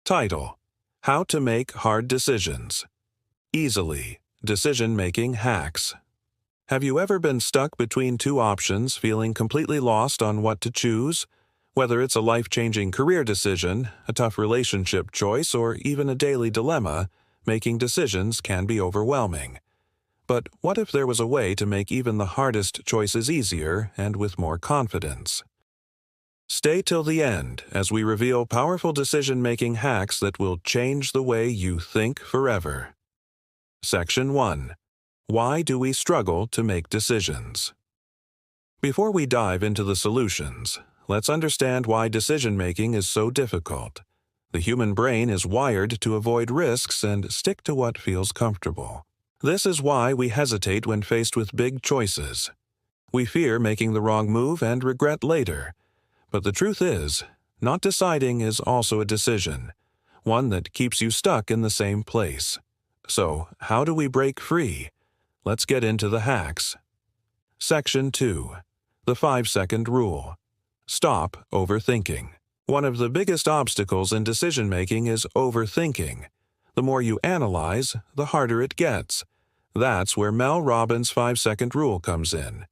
Title: How to Make Hard Decisions. Easily. Decision-making hacks. Have you ever been stuck between two options, feeling completely lost on what to choose? Whether it's a life-changing career decision, a tough relationship choice, or even a daily dilemma, making decisions can be overwhelming. But what if there was a way to make even the hardest choices easier and with more confidence? Stay till the end as we reveal powerful decision-making hacks that will change the way you think forever. Section 1. Why do we struggle to make decisions? Before we dive into the solutions, let's understand why decision-making is so difficult. The human brain is wired to avoid risks and stick to what feels comfortable. This is why we hesitate when faced with big choices. We fear making the wrong move and regret later. But the truth is, not deciding is also a decision, one that keeps you stuck in the same place. So, how do we break free? Let's get into the hacks. Section 2. The 5-second rule. Stop overthinking. One of the biggest obstacles in decision-making is overthinking. The more you analyze, the harder it gets. That's where Mel Robbins' 5-second rule comes in.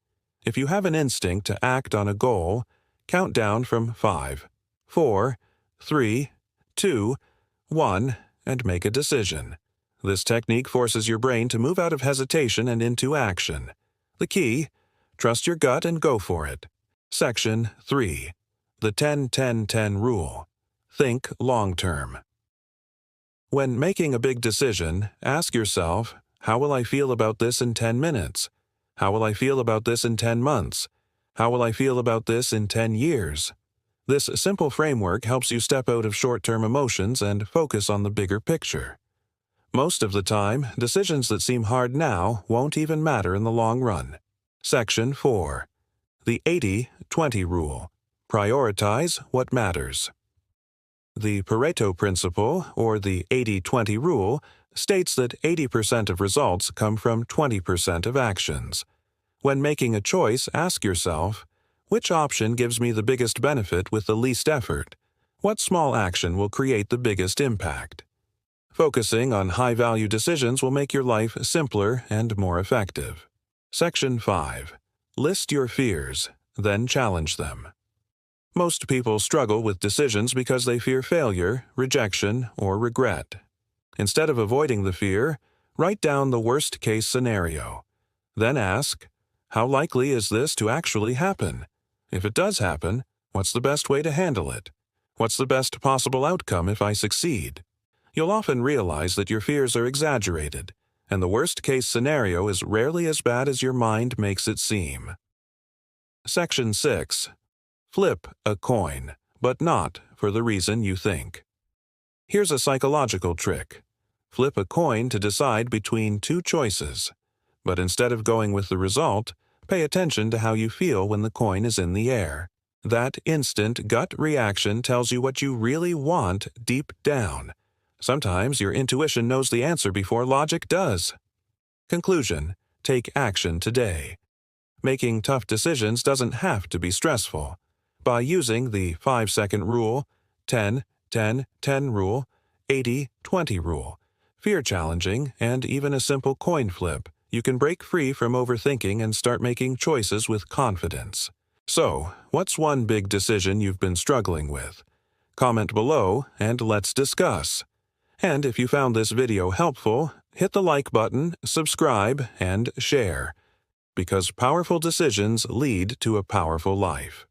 If you have an instinct to act on a goal, count down from 5, 4, 3, 2, 1, and make a decision. This technique forces your brain to move out of hesitation and into action. The key: trust your gut and go for it. Section 3. The 10-10-10 rule. Think long-term. When making a big decision, ask yourself, how will I feel about this in 10 minutes? How will I feel about this in 10 months? How will I feel about this in 10 years? This simple framework helps you step out of short-term emotions and focus on the bigger picture. Most of the time, decisions that seem hard now won't even matter in the long run. Section 4. The 80-20 rule. Prioritize what matters. The Pareto principle, or the 80-20 rule, states that 80% of results come from 20% of actions. When making a choice, ask yourself, which option gives me the biggest benefit with the least effort? What small action will create the biggest impact? Focusing on high-value decisions will make your life simpler and more effective. Section 5. List your fears, then challenge them. Most people struggle with decisions because they fear failure, rejection, or regret. Instead of avoiding the fear, write down the worst-case scenario. Then ask, how likely is this to actually happen? If it does happen, what's the best way to handle it? What's the best possible outcome if I succeed? You'll often realize that your fears are exaggerated, and the worst-case scenario is rarely as bad as your mind makes it seem. Section 6. Flip a coin, but not for the reason you think. Here's a psychological trick. Flip a coin to decide between two choices. But instead of going with the result, pay attention to how you feel when the coin is in the air. That instant gut reaction tells you what you really want deep down. Sometimes your intuition knows the answer before logic does. Conclusion: take action today. Making tough decisions doesn't have to be stressful. By using the 5-second rule, 10-10-10 rule, 80-20 rule, fear challenging, and even a simple coin flip, you can break free from overthinking and start making choices with confidence. So, what's one big decision you've been struggling with? Comment below and let's discuss. And if you found this video helpful, hit the like button, subscribe, and share. Because powerful decisions lead to a powerful life.